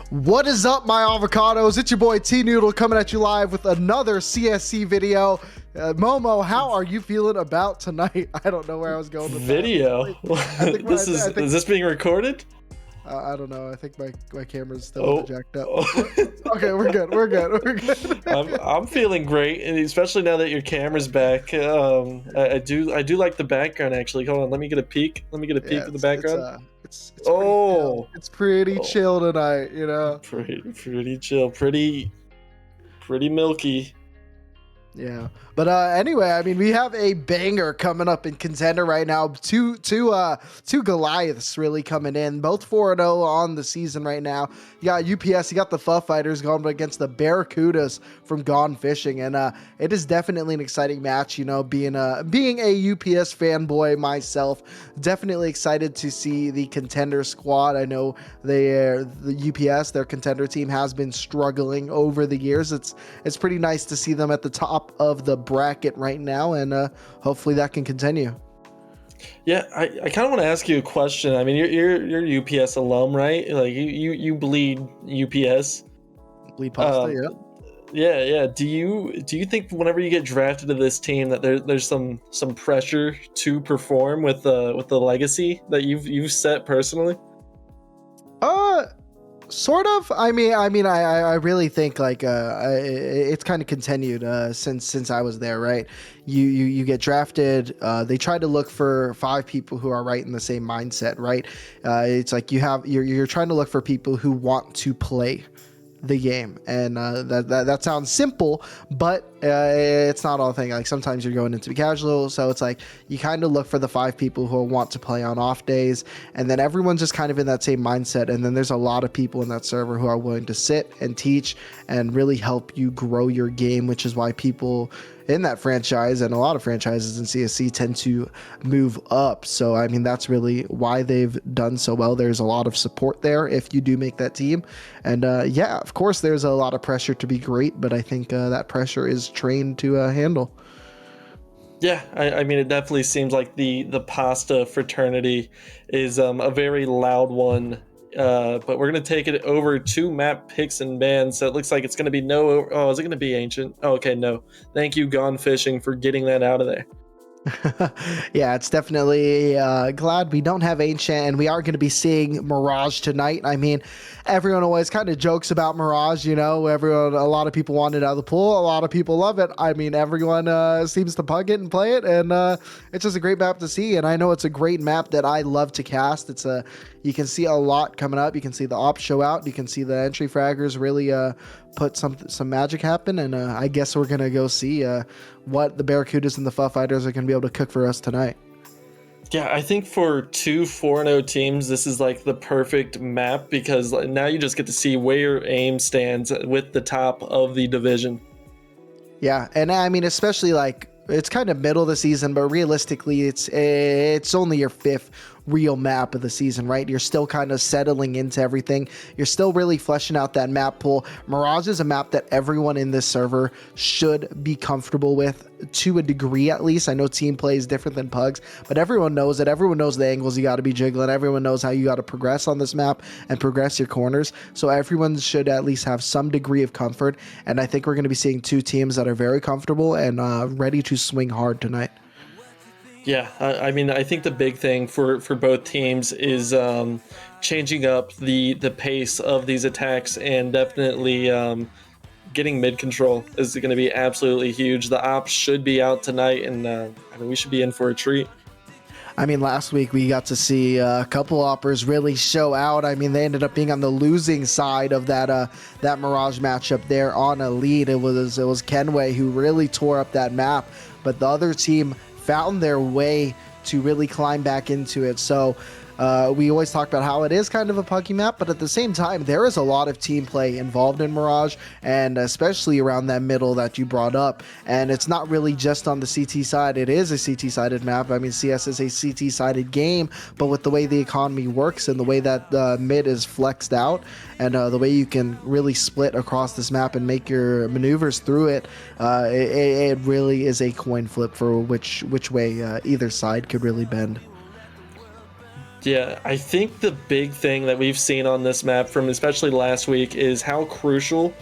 What is up, my avocados? It's your boy T Noodle coming at you live with another CSC video. Momo, how are you feeling about tonight? I don't know where I was going with video. That. Is this being recorded? I don't know. I think my camera's still Oh, jacked up. oh. Okay, we're good. We're good. I'm feeling great, and especially now that your camera's back. I do like the background actually. Hold on, let me get a peak. Let me get a Yeah, peek of the background. it's pretty chill. Oh, It's pretty oh, chill tonight, you know. pretty chill, pretty milky. Yeah, but anyway, I mean, we have a banger coming up in Contender right now. Two Goliaths really coming in, both 4-0 on the season right now. You got UPS, you got the Pho Fighters going against the Barracudas from Gone Fishing, and it is definitely an exciting match. You know, being a UPS fanboy myself, definitely excited to see the Contender squad. I know the UPS, their Contender team, has been struggling over the years. It's pretty nice to see them at the top of the bracket right now, and hopefully that can continue. Yeah, I kind of want to ask you a question. I mean, you're UPS alum, right? Like you bleed UPS. Bleed pasta, Um, yeah. yeah. Do you think whenever you get drafted to this team that there's some pressure to perform with the legacy that you've set personally? Uh, Sort of. I really think like it's kind of continued since I was there, right? You get drafted. They try to look for 5 people who are right in the same mindset, right? It's like you're trying to look for people who want to play the game, and that sounds simple, but it's not all the thing. Like sometimes you're going into be casual, so it's like you kind of look for the 5 people who want to play on off days, and then everyone's just kind of in that same mindset. And then there's a lot of people in that server who are willing to sit and teach and really help you grow your game, which is why people in that franchise and a lot of franchises in CSC tend to move up. So I mean, that's really why they've done so well. There's a lot of support there if you do make that team, and yeah, of course there's a lot of pressure to be great, but I think that pressure is trained to handle. Yeah, I mean, it definitely seems like the pasta fraternity is a very loud one. But we're gonna take it over to map picks and bans. So it looks like it's gonna be no. Oh, is it gonna be ancient? Oh, okay, no. Thank you, Gone Fishing, for getting that out of there. Yeah, it's definitely glad we don't have Ancient, and we are going to be seeing Mirage tonight. I mean, everyone always kind of jokes about Mirage, you know, a lot of people want it out of the pool, a lot of people love it. I mean, everyone seems to pug it and play it, and it's just a great map to see. And I know it's a great map that I love to cast. You can see a lot coming up. You can see the ops show out. You can see the entry fraggers really put some magic happen, and I guess we're gonna go see what the Barracudas and the Pho Fighters are gonna be able to cook for us tonight. Yeah, I think for 2 4-0 teams, this is like the perfect map because now you just get to see where your aim stands with the top of the division. Yeah, and I mean, especially like it's kind of middle of the season, but realistically, it's only your 5th real map of the season, right? You're still kind of settling into everything. You're still really fleshing out that map pool. Mirage is a map that everyone in this server should be comfortable with to a degree, at least. I know team play is different than pugs, but everyone knows it. Everyone knows the angles you got to be jiggling. Everyone knows how you got to progress on this map and progress your corners. So everyone should at least have some degree of comfort. And I think we're going to be seeing 2 teams that are very comfortable and ready to swing hard tonight. Yeah, I mean, I think the big thing for both teams is changing up the pace of these attacks, and definitely getting mid control is going to be absolutely huge. The ops should be out tonight, and I mean, we should be in for a treat. I mean, last week we got to see a couple oppers really show out. I mean, they ended up being on the losing side of that Mirage matchup there on a lead. It was Kenway who really tore up that map, but the other team found their way to really climb back into it. So we always talk about how it is kind of a puggy map, but at the same time, there is a lot of team play involved in Mirage, and especially around that middle that you brought up. And it's not really just on the CT side. It is a CT-sided map. I mean, CS is a CT-sided game, but with the way the economy works and the way that mid is flexed out, and the way you can really split across this map and make your maneuvers through it, it really is a coin flip for which way either side could really bend. Yeah, I think the big thing that we've seen on this map from especially last week is how crucial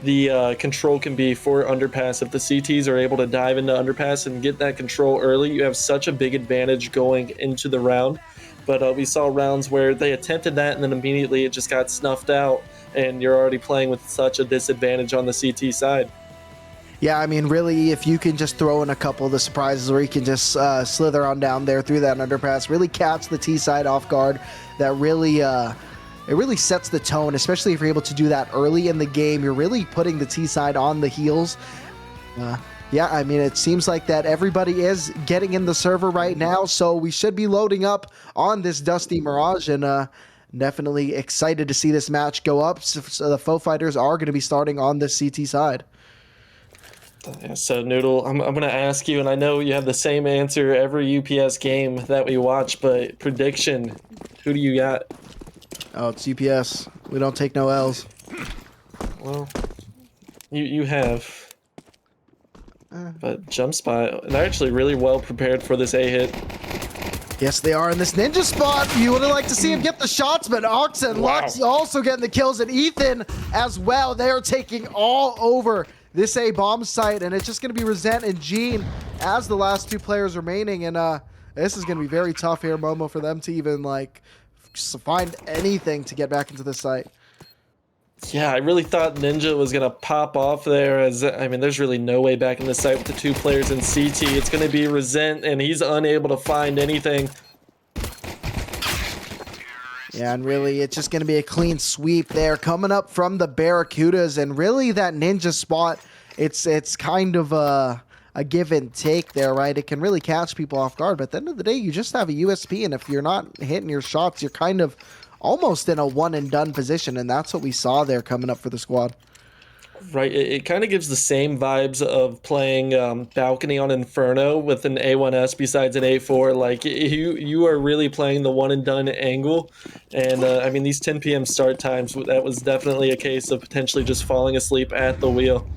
the control can be for underpass. If the CTs are able to dive into underpass and get that control early, you have such a big advantage going into the round. But we saw rounds where they attempted that and then immediately it just got snuffed out, and you're already playing with such a disadvantage on the CT side. Yeah, I mean, really, if you can just throw in a couple of the surprises where you can just slither on down there through that underpass, really catch the T side off guard, that really it really sets the tone, especially if you're able to do that early in the game. You're really putting the T side on the heels. Yeah, I mean, it seems like that everybody is getting in the server right now, so we should be loading up on this Dusty Mirage, and definitely excited to see this match go up. So the Foe Fighters are going to be starting on the CT side. Yeah, so Noodle, I'm going to ask you, and I know you have the same answer every UPS game that we watch, but prediction, who do you got? Oh, it's UPS. We don't take no L's. Well, you have. But Jump Spot, they're actually really well prepared for this A hit. Yes, they are in this ninja spot. You would have liked to see him get the shots, but Ox and Lux also getting the kills, and Ethan as well. They are taking all over this A bomb site, and it's just going to be Resent and Gene as the last two players remaining, and this is going to be very tough here, Momo, for them to even like find anything to get back into the site. Yeah, I really thought Ninja was going to pop off there, as I mean, there's really no way back in the site with the two players in CT. It's going to be Resent, and he's unable to find anything. Yeah, and really, it's just going to be a clean sweep there coming up from the Barracudas, and really that ninja spot, it's kind of a give and take there, right? It can really catch people off guard, but at the end of the day, you just have a USP, and if you're not hitting your shots, you're kind of almost in a one and done position, and that's what we saw there coming up for the squad. Right, it kind of gives the same vibes of playing Balcony on Inferno with an A1S besides an A4. Like, you are really playing the one and done angle. And I mean, these 10 p.m. start times, that was definitely a case of potentially just falling asleep at the wheel.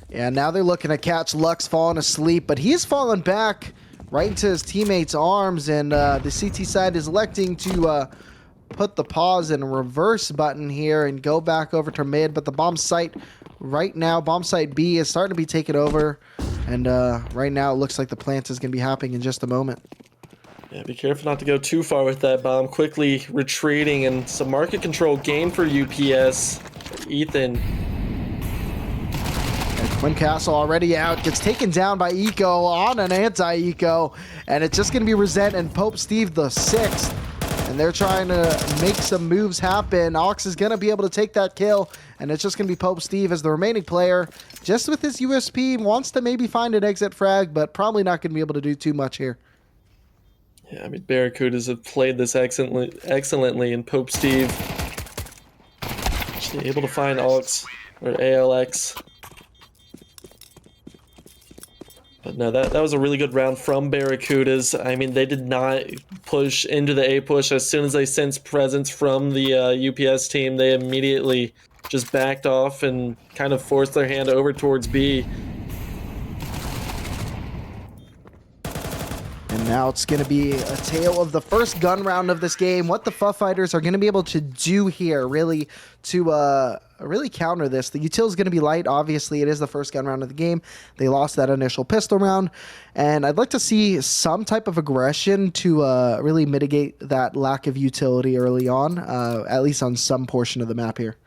Yeah, now they're looking to catch Lux falling asleep, but he's fallen back right into his teammates' arms, and the CT side is electing to put the pause and reverse button here and go back over to mid, but the bomb site right now, bomb site B is starting to be taken over, and right now it looks like the plant is going to be happening in just a moment. Yeah, be careful not to go too far with that bomb. Quickly retreating, and some market control gain for UPS. Ethan. And Quinn Castle already out, gets taken down by Eco on an anti-Eco, and it's just going to be Resent and Pope Steve the 6th. And they're trying to make some moves happen. Ox is going to be able to take that kill, and it's just going to be Pope Steve as the remaining player. Just with his USP, wants to maybe find an exit frag, but probably not going to be able to do too much here. Yeah, I mean, Barracudas have played this excellently, and Pope Steve actually able to find Ox or ALX. But no, that was a really good round from Barracudas. I mean, they did not push into the A push. As soon as they sensed presence from the UPS team, they immediately just backed off and kind of forced their hand over towards B. And now it's going to be a tale of the first gun round of this game. What the Fuff Fighters are going to be able to do here, really, to really counter this. The util is going to be light. Obviously, it is the first gun round of the game. They lost that initial pistol round. And I'd like to see some type of aggression to really mitigate that lack of utility early on, at least on some portion of the map here.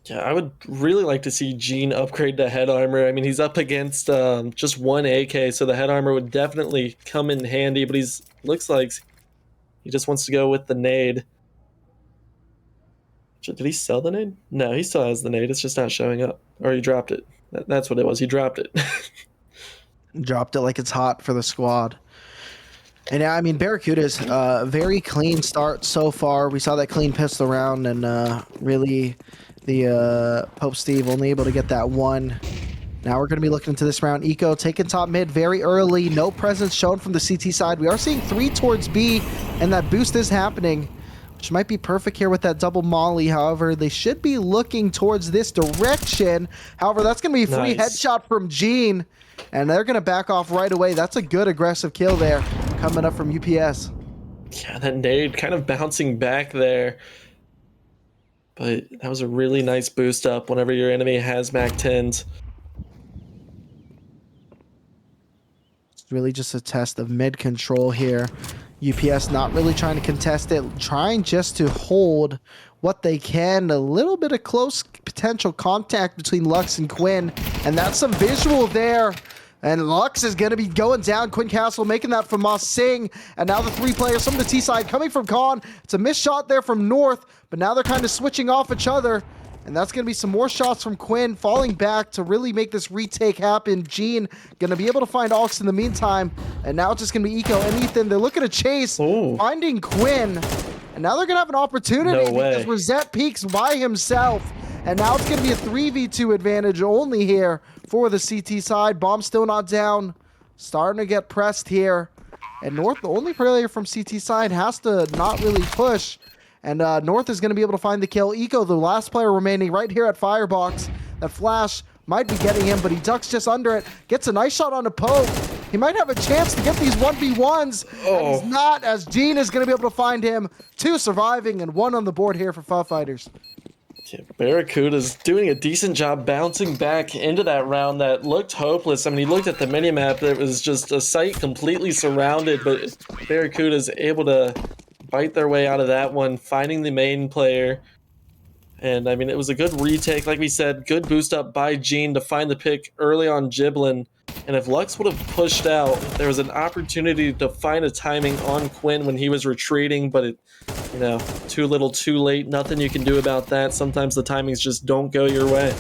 Yeah, I would really like to see Gene upgrade to head armor. I mean, he's up against just one AK, so the head armor would definitely come in handy, but looks like he just wants to go with the nade. Did he sell the nade? No, he still has the nade. It's just not showing up. Or he dropped it. That's what it was. He dropped it. Dropped it like it's hot for the squad. And yeah, I mean, Barracuda's very clean start so far. We saw that clean pistol round, and really the Pope Steve only able to get that one. Now we're going to be looking into this round. Eco taking top mid very early. No presence shown from the CT side. We are seeing 3 towards B, and that boost is happening, which might be perfect here with that double molly. However, they should be looking towards this direction. However, that's going to be a free headshot from Gene, and they're going to back off right away. That's a good aggressive kill there coming up from UPS. Yeah, that nade kind of bouncing back there. But that was a really nice boost up whenever your enemy has Mac 10s. It's really just a test of mid control here. UPS not really trying to contest it, trying just to hold what they can. A little bit of close potential contact between Lux and Quinn, and that's some visual there. And Lux is going to be going down. Quinn Castle making that from Moss Singh. And now the three players from the T side coming from Con. It's a missed shot there from North, but now they're kind of switching off each other. And that's going to be some more shots from Quinn falling back to really make this retake happen. Gene going to be able to find Aux in the meantime. And now it's just going to be Eco and Ethan. They're looking to chase, finding Quinn. And now they're going to have an opportunity because Rosette peeks by himself. And now it's going to be a 3v2 advantage only here for the CT side. Bomb still not down. Starting to get pressed here. And North, the only player from CT side, has to not really push. And North is going to be able to find the kill. Eco, the last player remaining right here at Firebox. That flash might be getting him, but he ducks just under it. Gets a nice shot on a poke. He might have a chance to get these 1v1s. And he's not, as Gene is going to be able to find him. 2 surviving and 1 on the board here for Fub Fighters. Yeah, Barracuda's doing a decent job bouncing back into that round that looked hopeless. I mean, he looked at the minimap, it was just a site completely surrounded, but Barracuda's able to bite their way out of that one, finding the main player. And I mean, it was a good retake, like we said, good boost up by Gene to find the pick early on Giblin. And if Lux would have pushed out, there was an opportunity to find a timing on Quinn when he was retreating, but it, you know, too little, too late. Nothing you can do about that. Sometimes the timings just don't go your way.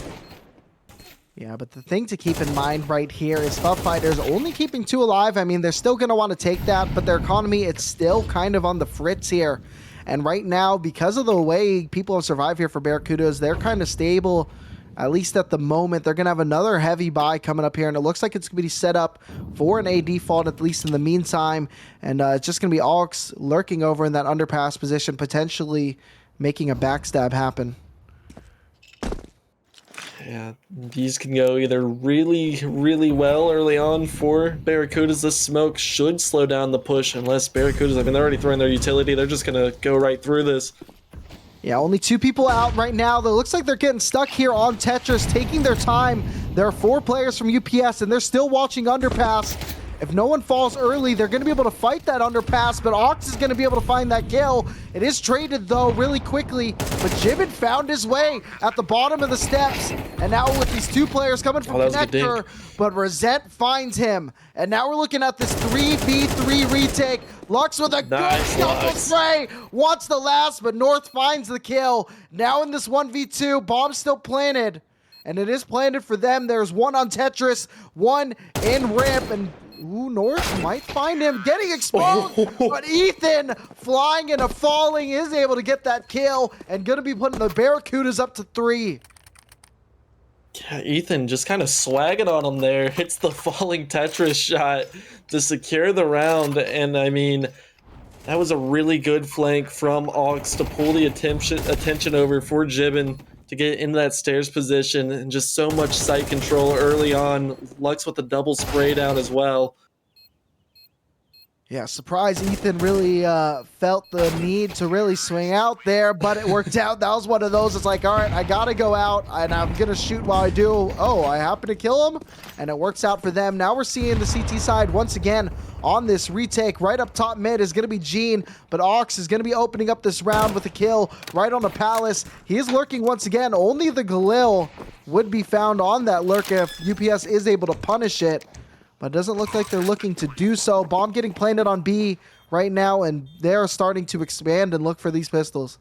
Yeah, but the thing to keep in mind right here is Fub Fighters only keeping 2 alive. I mean, they're still going to want to take that, but their economy, it's still kind of on the fritz here. And right now, because of the way people have survived here for Barracudas, they're kind of stable, at least at the moment. They're going to have another heavy buy coming up here, and it looks like it's going to be set up for an AD fault, at least in the meantime. And it's just going to be Aux lurking over in that underpass position, potentially making a backstab happen. Yeah, these can go either really, really well early on for Barracudas. This smoke should slow down the push unless Barracudas, I mean, they're already throwing their utility. They're just going to go right through this. Yeah, only 2 people out right now. It looks like they're getting stuck here on Tetris, taking their time. There are 4 players from UPS, and they're still watching underpass. If no one falls early, they're going to be able to fight that underpass, but Aux is going to be able to find that kill. It is traded, though, really quickly, but Gibbon found his way at the bottom of the steps, and now with these 2 players coming from Connector, but Rosette finds him, and now we're looking at this 3v3 retake. Lux with a good double spray, wants the last, but North finds the kill. Now in this 1v2, bomb still planted, and it is planted for them. There's 1 on Tetris, 1 in ramp, and North might find him getting exposed, but Ethan flying and falling is able to get that kill and going to be putting the Barracudas up to 3. Yeah, Ethan just kind of swagging on him there, hits the falling Tetris shot to secure the round, and I mean, that was a really good flank from Aux to pull the attention over for Gibbon to get into that stairs position, and just so much sight control early on. Lux with the double spray down as well. Yeah, surprise Ethan really felt the need to really swing out there, but it worked out. That was one of those, it's like, all right, I gotta go out, and I'm gonna shoot while I do. Oh, I happen to kill him, and it works out for them. Now we're seeing the CT side once again on this retake. Right up top mid is gonna be Gene, but Aux is gonna be opening up this round with a kill right on the Palace. He is lurking once again. Only the Galil would be found on that lurk if UPS is able to punish it. But it doesn't look like they're looking to do so. Bomb getting planted on B right now, and they're starting to expand and look for these pistols.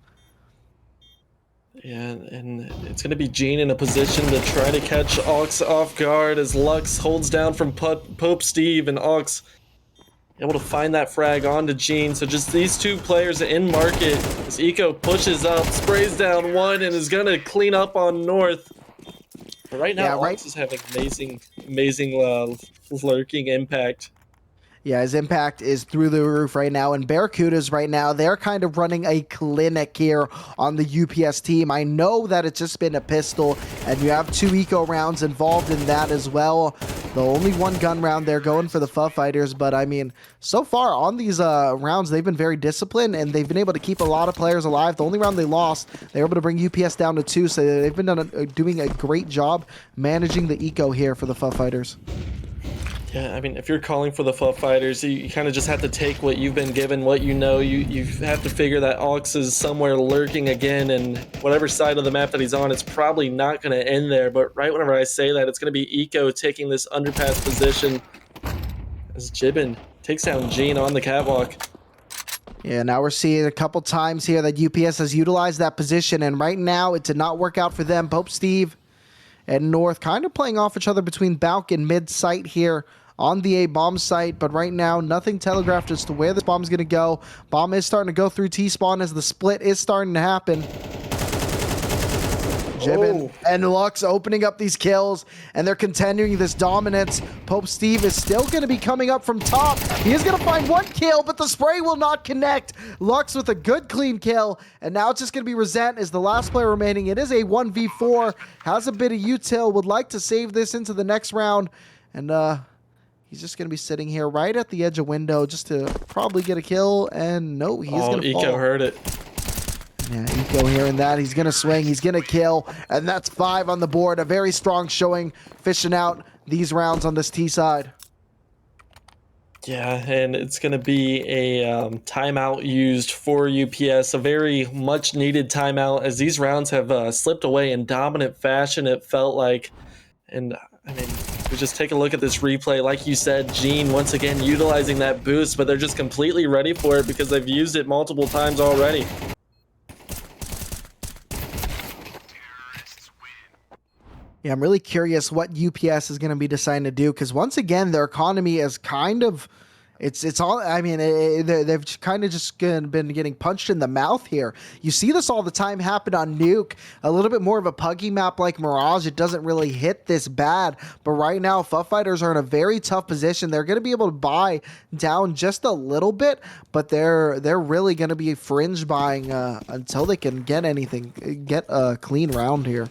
Yeah, and it's going to be Gene in a position to try to catch Aux off guard as Lux holds down from Pope Steve, and Aux able to find that frag onto Gene. So just these 2 players in market as Eco pushes up, sprays down 1, and is going to clean up on North. But right now, Aux is having amazing lurking impact. Yeah, his impact is through the roof right now. And Barracudas right now, they're kind of running a clinic here on the UPS team. I know that it's just been a pistol, and you have 2 eco rounds involved in that as well. The only 1 gun round they're going for the FUF fighters. But I mean, so far on these rounds, they've been very disciplined, and they've been able to keep a lot of players alive. The only round they lost, they were able to bring UPS down to 2. So they've been doing a great job managing the eco here for the FUF fighters. Yeah, I mean, if you're calling for the FUF fighters, you kind of just have to take what you've been given, what you know. You have to figure that Ox is somewhere lurking again, and whatever side of the map that he's on, it's probably not going to end there. But right whenever I say that, it's going to be Eco taking this underpass position as Jibbin takes down Gene on the catwalk. Yeah, now we're seeing a couple times here that UPS has utilized that position, and right now it did not work out for them. Pope Steve and North kind of playing off each other between Balk and mid site here on the A bomb site, but right now nothing telegraphed as to where this bomb is going to go. Bomb is starting to go through T-spawn as the split is starting to happen. Jibbin and Lux opening up these kills, and they're continuing this dominance. Pope Steve is still going to be coming up from top. He is going to find 1 kill, but the spray will not connect. Lux with a good clean kill, and now it's just going to be Resent as the last player remaining. It is a 1v4, has a bit of util, would like to save this into the next round, and he's just going to be sitting here right at the edge of window just to probably get a kill, and no, he's going to fall. Eco heard it. Yeah, Eco hearing that. He's going to swing. He's going to kill. And that's 5 on the board. A very strong showing, fishing out these rounds on this T side. Yeah, and it's going to be a timeout used for UPS. A very much needed timeout as these rounds have slipped away in dominant fashion, it felt like. And I mean, we just take a look at this replay. Like you said, Gene once again utilizing that boost, but they're just completely ready for it because they've used it multiple times already. Yeah, I'm really curious what UPS is going to be deciding to do, because once again, their economy is kind of, it's all, I mean, they've kind of just been getting punched in the mouth here. You see this all the time happen on Nuke, a little bit more of a puggy map like Mirage. It doesn't really hit this bad, but right now, FUF fighters are in a very tough position. They're going to be able to buy down just a little bit, but they're really going to be fringe buying until they can get anything, get a clean round here.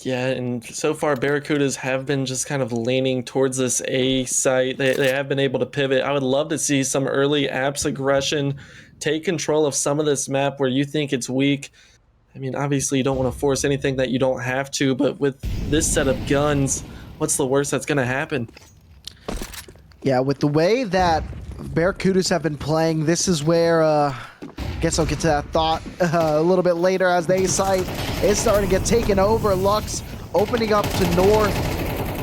Yeah, and so far Barracudas have been just kind of leaning towards this A site. They have been able to pivot. I would love to see some early apps aggression, take control of some of this map where you think it's weak. I mean, obviously you don't want to force anything that you don't have to, but with this set of guns, what's the worst that's going to happen? Yeah, with the way that Barracudas have been playing, this is where, I guess I'll get to that thought a little bit later as the A site is starting to get taken over. Lux opening up to North,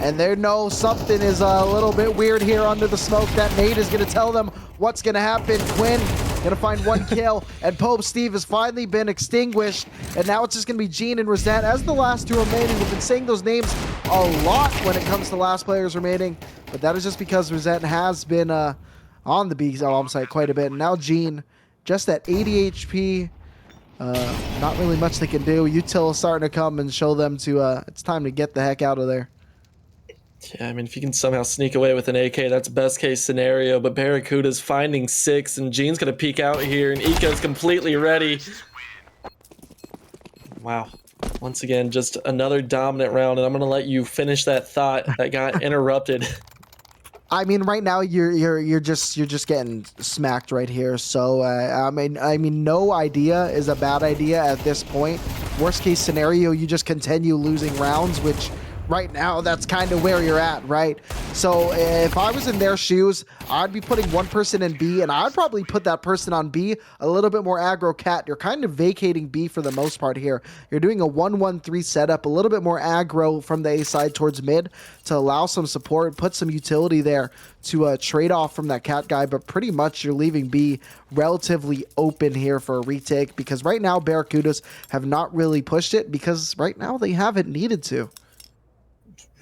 and they know something is a little bit weird here under the smoke. That nade is going to tell them what's going to happen. Quinn going to find 1 kill, and Pope Steve has finally been extinguished, and now it's just going to be Gene and Resent as the last 2 remaining. We've been saying those names a lot when it comes to last players remaining, but that is just because Resent has been on the B bomb site quite a bit, and now Gene just at 80 HP. Not really much they can do. Util is starting to come and show them to it's time to get the heck out of there. Yeah, I mean, if you can somehow sneak away with an AK, that's best case scenario, but Barracuda's finding 6, and Gene's going to peek out here, and Eco's completely ready. Wow. Once again, just another dominant round, and I'm going to let you finish that thought that got interrupted. I mean, right now you're just getting smacked right here. So I mean, no idea is a bad idea at this point. Worst case scenario, you just continue losing rounds, which right now that's kind of where you're at, right? So if I was in their shoes, I'd be putting 1 person in B, and I'd probably put that person on B a little bit more aggro. Cat, you're kind of vacating B for the most part here. You're doing a 1-1-3 setup, a little bit more aggro from the A side towards mid to allow some support, put some utility there to trade off from that Cat guy, but pretty much you're leaving B relatively open here for a retake, because right now Barracudas have not really pushed it because right now they haven't needed to.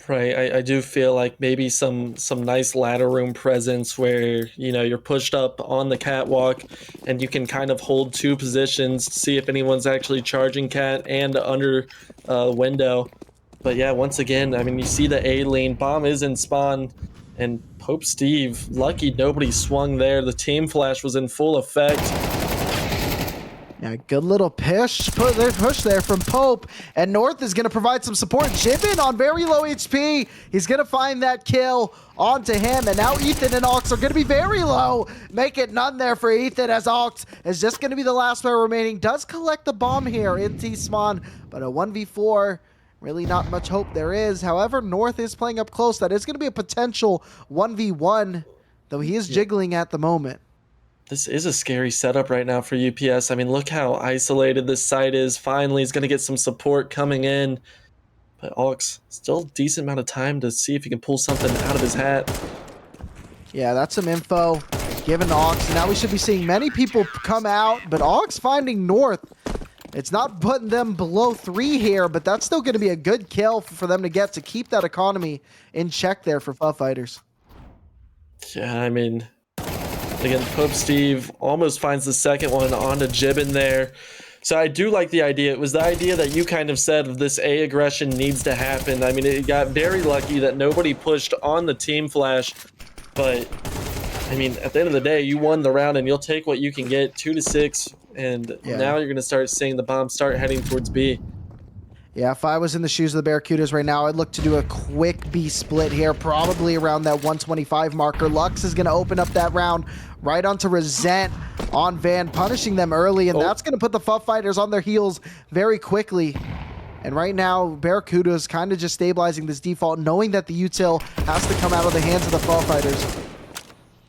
Right, I do feel like maybe some nice ladder room presence where, you know, you're pushed up on the catwalk and you can kind of hold 2 positions to see if anyone's actually charging Cat and under window. But yeah, once again, I mean, you see the A lane, bomb is in spawn, And Pope Steve, lucky nobody swung there. The team flash was in full effect. Yeah, good little push there from Pope, and North is going to provide some support. Jibbin on very low HP. He's going to find that kill onto him, and now Ethan and Ox are going to be very low. Make it none there for Ethan, as Ox is just going to be the last player remaining. Does collect the bomb here in T-Spawn, but a 1v4, really not much hope there is. However, North is playing up close. That is going to be a potential 1v1, though he is jiggling at the moment. This is a scary setup right now for UPS. I mean, look how isolated this site is. Finally, he's going to get some support coming in. But Ox, still a decent amount of time to see if he can pull something out of his hat. Yeah, that's some info given to Ox. Now we should be seeing many people come out, but Ox finding North. It's not putting them below 3 here, but that's still going to be a good kill for them to get to keep that economy in check there for Fuff Fighters. Yeah, I mean, again, Pope Steve almost finds the second one onto Jibbin there. So I do like the idea. It was the idea that you kind of said of this A aggression needs to happen. I mean, it got very lucky that nobody pushed on the team flash. But, I mean, at the end of the day, you won the round and you'll take what you can get, 2-6. And now you're going to start seeing the bomb start heading towards B. Yeah, if I was in the shoes of the Barracudas right now, I'd look to do a quick B split here, probably around that 125 marker. Lux is going to open up that round right onto Resent on Van, punishing them early, and that's going to put the Fuff Fighters on their heels very quickly. And right now, Barracudas kind of just stabilizing this default, knowing that the util has to come out of the hands of the Fuff Fighters.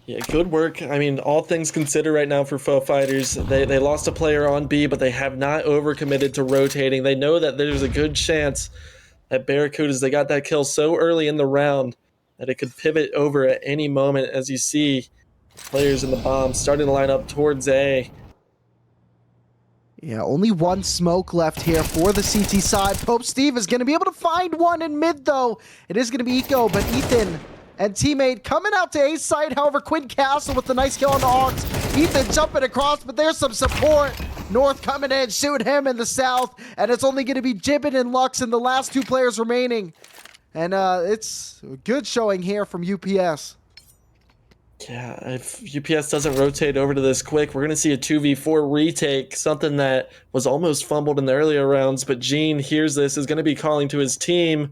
Yeah, good work. I mean, all things considered right now for Fuff Fighters, they lost a player on B, but they have not overcommitted to rotating. They know that there's a good chance that Barracudas, they got that kill so early in the round that it could pivot over at any moment, as you see players in the bomb starting to line up towards A. Yeah, only one smoke left here for the CT side. Pope Steve is going to be able to find one in mid, though. It is going to be Eco, but Ethan and teammate coming out to A side. However, Quinn Castle with the nice kill on the Ox. Ethan jumping across, but there's some support. North coming in, shoot him in the south, and it's only going to be Jibbin and Lux and the last 2 players remaining. And it's a good showing here from UPS. Yeah, if UPS doesn't rotate over to this quick, we're going to see a 2v4 retake, something that was almost fumbled in the earlier rounds, but Gene hears this, is going to be calling to his team.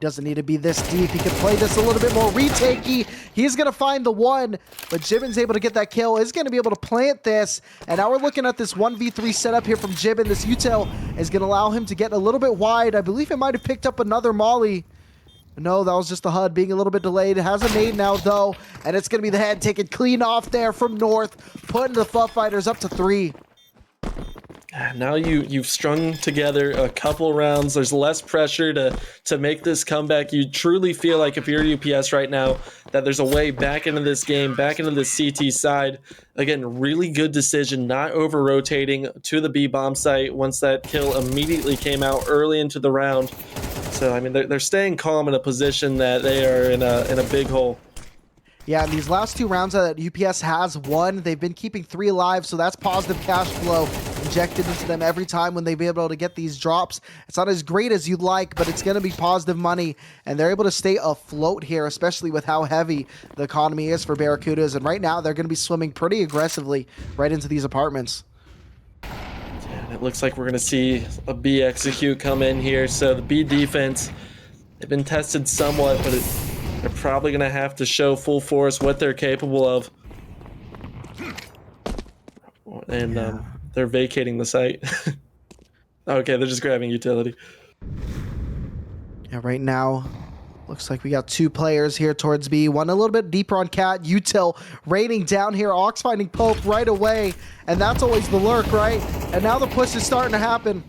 Doesn't need to be this deep. He can play this a little bit more retakey. He's going to find the one, but Jibbin's able to get that kill. Is going to be able to plant this. And now we're looking at this 1v3 setup here from Jibbin. This util is going to allow him to get a little bit wide. I believe it might have picked up another molly. No, that was just the HUD being a little bit delayed. It has a nade now, though. And it's going to be the head taken clean off there from North, putting the Fuff Fighters up to 3. Now you've strung together a couple rounds. There's less pressure to make this comeback. You truly feel like if you're UPS right now that there's a way back into this game, back into the CT side. Again, really good decision, not over-rotating to the B bomb site once that kill immediately came out early into the round. So, I mean, they're staying calm in a position that they are in a big hole. Yeah, in these last 2 rounds that UPS has won, they've been keeping 3 alive, so that's positive cash flow injected into them every time when they've been able to get these drops. It's not as great as you'd like, but it's going to be positive money, and they're able to stay afloat here, especially with how heavy the economy is for Barracudas, and right now they're going to be swimming pretty aggressively right into these apartments. And it looks like we're going to see a B execute come in here, so the B defense, they've been tested somewhat, but they're probably going to have to show full force what they're capable of. And they're vacating the site. Okay, they're just grabbing utility. Yeah, right now, looks like we got 2 players here towards B. One a little bit deeper on Cat. Util raining down here. Ox finding Pope right away. And that's always the lurk, right? And now the push is starting to happen.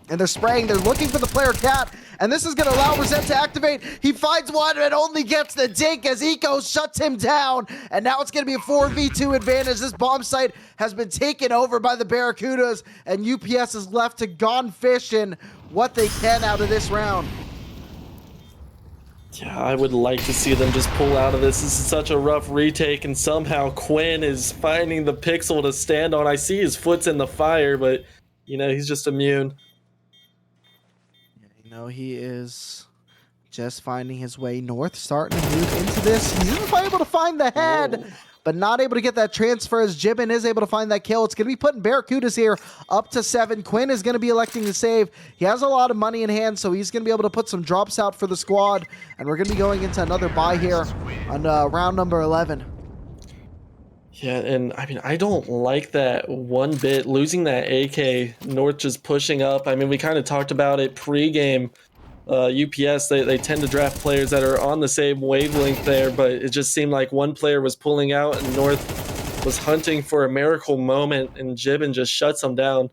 And they're spraying. They're looking for the player Cat. And this is going to allow Resent to activate. He finds one and only gets the dink as Eco shuts him down. And now it's going to be a 4v2 advantage. This bomb site has been taken over by the Barracudas. And UPS is left to gone fishing what they can out of this round. Yeah, I would like to see them just pull out of this. This is such a rough retake, and somehow Quinn is finding the pixel to stand on. I see his foot's in the fire, but, you know, he's just immune. You know, he is just finding his way north, starting to move into this. He's able to find the head, but not able to get that transfer as Jibbin is able to find that kill. It's going to be putting Barracudas here up to 7. Quinn is going to be electing to save. He has a lot of money in hand, so he's going to be able to put some drops out for the squad, and we're going to be going into another buy here on round number 11. Yeah, and I mean, I don't like that one bit, losing that AK, North just pushing up. I mean, we kind of talked about it pre-game. UPS, they tend to draft players that are on the same wavelength there, but it just seemed like one player was pulling out and North was hunting for a miracle moment, and Jibbin just shuts them down.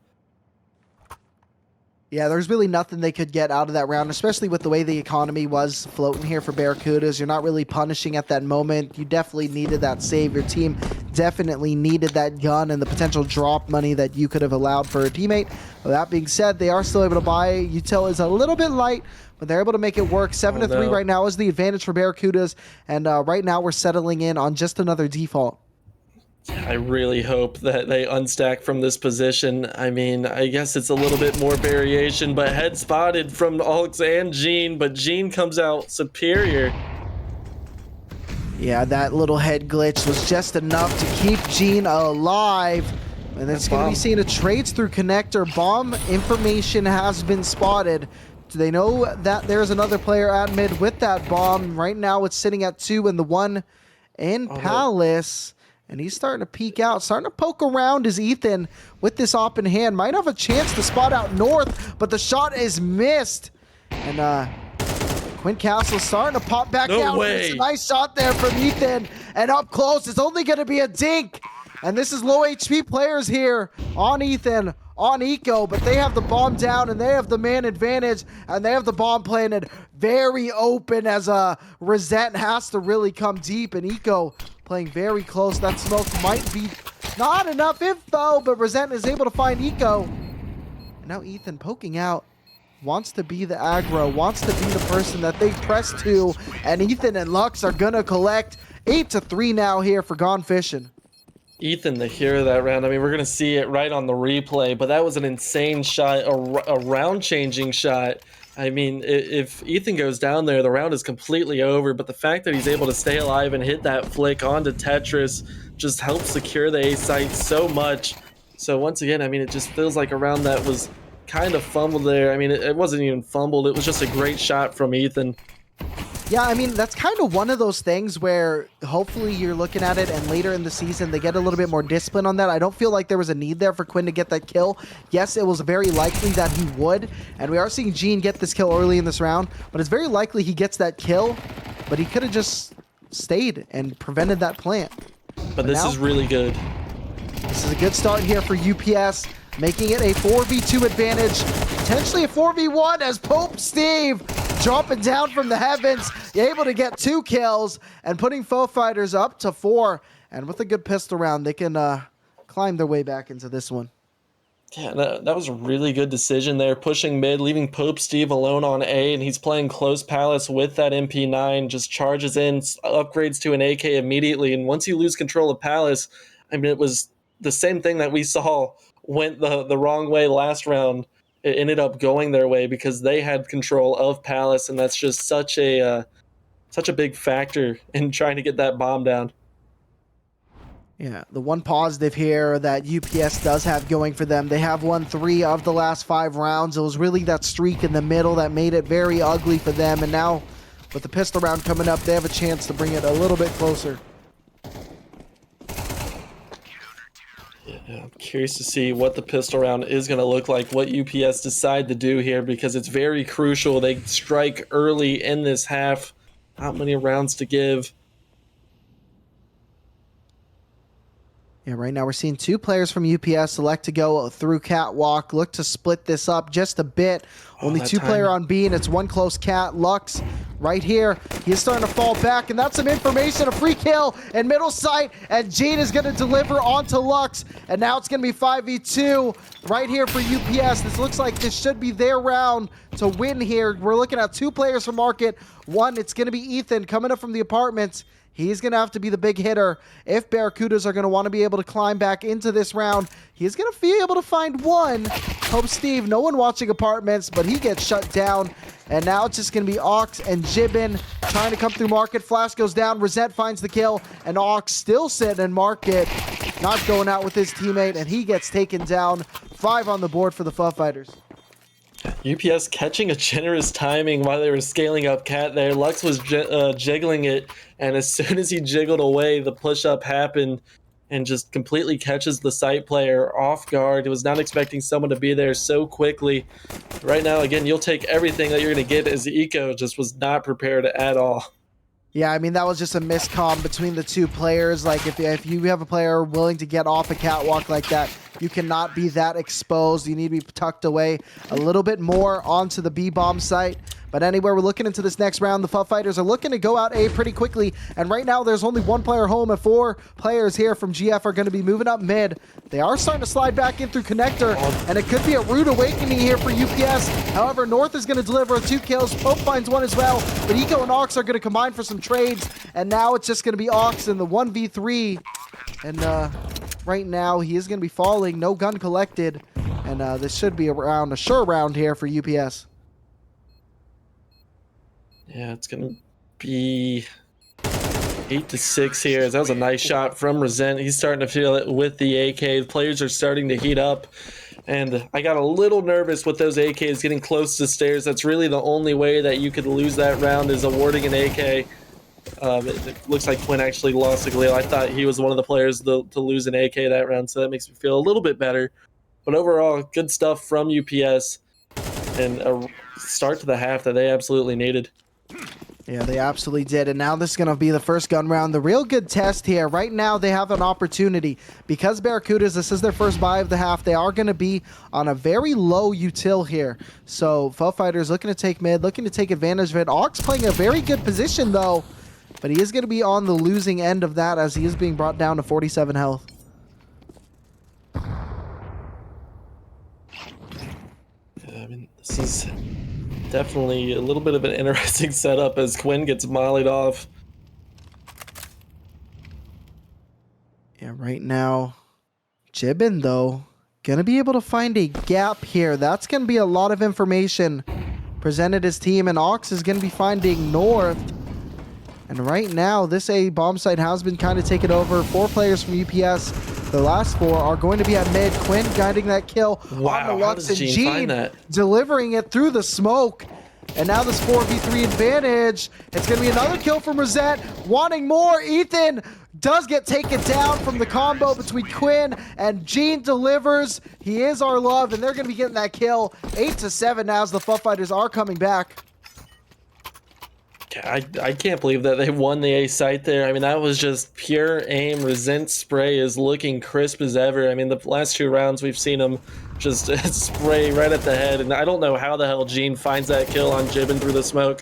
Yeah, there's really nothing they could get out of that round, especially with the way the economy was floating here for Barracudas. You're not really punishing at that moment. You definitely needed that save. Your team definitely needed that gun and the potential drop money that you could have allowed for a teammate. With that being said, they are still able to buy. Util is a little bit light, but they're able to make it work. 7-3 right now is the advantage for Barracudas, and right now we're settling in on just another default. I really hope that they unstack from this position. I mean, I guess it's a little bit more variation, but head spotted from Alex and Gene, but Gene comes out superior. Yeah, that little head glitch was just enough to keep Gene alive. And it's going to be seeing a trades through connector. Bomb information has been spotted. Do they know that there's another player at mid with that bomb? Right now it's sitting at 2 and the 1 in Palace. And he's starting to peek out, starting to poke around as Ethan, with this op in hand, might have a chance to spot out North, but the shot is missed. And Quinn Castle starting to pop back out. It's a nice shot there from Ethan. And up close, it's only going to be a dink. And this is low HP players here on Ethan, on Eco, but they have the bomb down and they have the man advantage, and they have the bomb planted very open as Rosette has to really come deep, and Eco playing very close. That smoke might be not enough info, but Rosette is able to find Eco. And now Ethan poking out, wants to be the aggro, wants to be the person that they press to, and Ethan and Lux are gonna collect. 8-3 now here for Gone Fishing. Ethan, the hero of that round. I mean, we're going to see it right on the replay, but that was an insane shot, a round-changing shot. I mean, if Ethan goes down there, the round is completely over, but the fact that he's able to stay alive and hit that flick onto Tetris just helps secure the A site so much. So once again, I mean, it just feels like a round that was kind of fumbled there. I mean, it wasn't even fumbled. It was just a great shot from Ethan. Yeah, I mean, that's kind of one of those things where hopefully you're looking at it and later in the season they get a little bit more discipline on that. I don't feel like there was a need there for Quinn to get that kill. Yes, it was very likely that he would, and we are seeing Gene get this kill early in this round, but it's very likely he gets that kill, but he could have just stayed and prevented that plant. But this is really good. This is a good start here for UPS, making it a 4v2 advantage, potentially a 4v1 as Pope Steve dropping down from the heavens, able to get 2 kills and putting foe fighters up to 4. And with a good pistol round, they can climb their way back into this one. Yeah, that was a really good decision there, pushing mid, leaving Pope Steve alone on A, and he's playing close Palace with that MP9, just charges in, upgrades to an AK immediately, and once you lose control of Palace, I mean, it was the same thing that we saw went the wrong way last round. It ended up going their way because they had control of Palace, and that's just such a big factor in trying to get that bomb down. Yeah, the one positive here that UPS does have going for them, they have won 3 of the last 5 rounds. It was really that streak in the middle that made it very ugly for them, and now with the pistol round coming up, they have a chance to bring it a little bit closer. Yeah, I'm curious to see what the pistol round is going to look like, what UPS decide to do here, because it's very crucial. They strike early in this half. Not many rounds to give. Yeah, right now we're seeing 2 players from UPS select to go through Catwalk, look to split this up just a bit. Only 2 player on B, and it's one close cat. Lux right here. He's starting to fall back, and that's some information. A free kill in middle sight, and Gene is going to deliver onto Lux. And now it's going to be 5v2 right here for UPS. This looks like this should be their round to win here. We're looking at 2 players from Market. One, it's going to be Ethan coming up from the apartments. He's going to have to be the big hitter if Barracudas are going to want to be able to climb back into this round. He's going to be able to find one, Hope Steve, no one watching apartments, but he gets shut down. And now it's just going to be Ox and Jibbin trying to come through market. Flash goes down. Resent finds the kill. And Ox still sitting in market. Not going out with his teammate. And he gets taken down. 5 on the board for the Fuff Fighters. UPS catching a generous timing while they were scaling up Cat there. Lux was jiggling it. And as soon as he jiggled away, the push-up happened. And just completely catches the site player off guard. He was not expecting someone to be there so quickly. Right now, again, you'll take everything that you're going to get as Eco just was not prepared at all. Yeah, I mean, that was just a miscomm between the two players. Like, if you have a player willing to get off a catwalk like that, you cannot be that exposed. You need to be tucked away a little bit more onto the B-bomb site. But anyway, we're looking into this next round. The Fuff Fighters are looking to go out A pretty quickly. And right now, there's only 1 player home, and 4 players here from GF are going to be moving up mid. They are starting to slide back in through Connector, and it could be a rude awakening here for UPS. However, North is going to deliver 2 kills. Pope finds 1 as well. But Eco and Ox are going to combine for some trades. And now it's just going to be Ox in the 1v3. And right now, he is going to be falling. No gun collected. And this should be a sure round here for UPS. Yeah, it's going to be 8-6 here. That was a nice shot from Resent. He's starting to feel it with the AK. The players are starting to heat up. And I got a little nervous with those AKs getting close to stairs. That's really the only way that you could lose that round is awarding an AK. It looks like Quinn actually lost to Galil. I thought he was one of the players to lose an AK that round, so that makes me feel a little bit better. But overall, good stuff from UPS and a start to the half that they absolutely needed. Yeah, they absolutely did. And now this is going to be the first gun round. The real good test here. Right now, they have an opportunity. Because Barracudas, this is their first buy of the half, they are going to be on a very low util here. So, Fuff Fighters looking to take mid, looking to take advantage of it. Ox playing a very good position, though. But he is going to be on the losing end of that as he is being brought down to 47 health. Yeah, I mean, this is definitely a little bit of an interesting setup as Quinn gets mollied off. Yeah, right now, Jibbin, though, going to be able to find a gap here. That's going to be a lot of information presented his team, and Ox is going to be finding North. And right now, this A bomb site has been kind of taken over. 4 players from UPS. The last 4 are going to be at mid. Quinn guiding that kill on the Lux, and Gene delivering it through the smoke. And now this 4v3 advantage. It's going to be another kill from Rosette. Wanting more. Ethan does get taken down from the combo between Quinn and Gene delivers. He is our love, and they're going to be getting that kill. 8-7 now as the Fuff Fighters are coming back. I can't believe that they won the A site there. I mean, that was just pure aim. Resent spray is looking crisp as ever. I mean, the last 2 rounds we've seen him just spray right at the head. And I don't know how the hell Gene finds that kill on Jibbin through the smoke.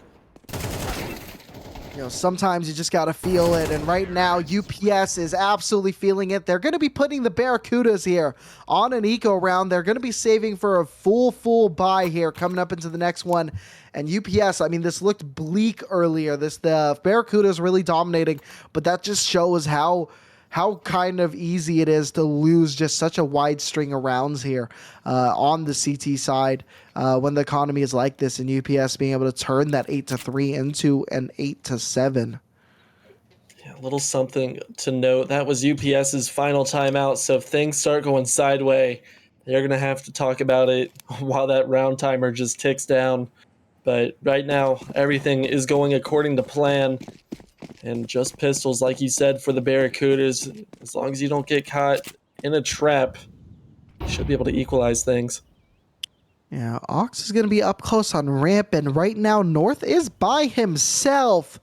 You know, sometimes you just got to feel it. And right now, UPS is absolutely feeling it. They're going to be putting the Barracudas here on an eco round. They're going to be saving for a full buy here coming up into the next one. And UPS, I mean, this looked bleak earlier. The Barracudas really dominating, but that just shows how kind of easy it is to lose just such a wide string of rounds here on the CT side when the economy is like this, and UPS being able to turn that 8-3 into an 8-7. Yeah, a little something to note. That was UPS's final timeout, so if things start going sideways, they're going to have to talk about it while that round timer just ticks down. But right now, everything is going according to plan. And just pistols, like you said, for the Barracudas. As long as you don't get caught in a trap, you should be able to equalize things. Yeah, Ox is going to be up close on ramp, and right now North is by himself.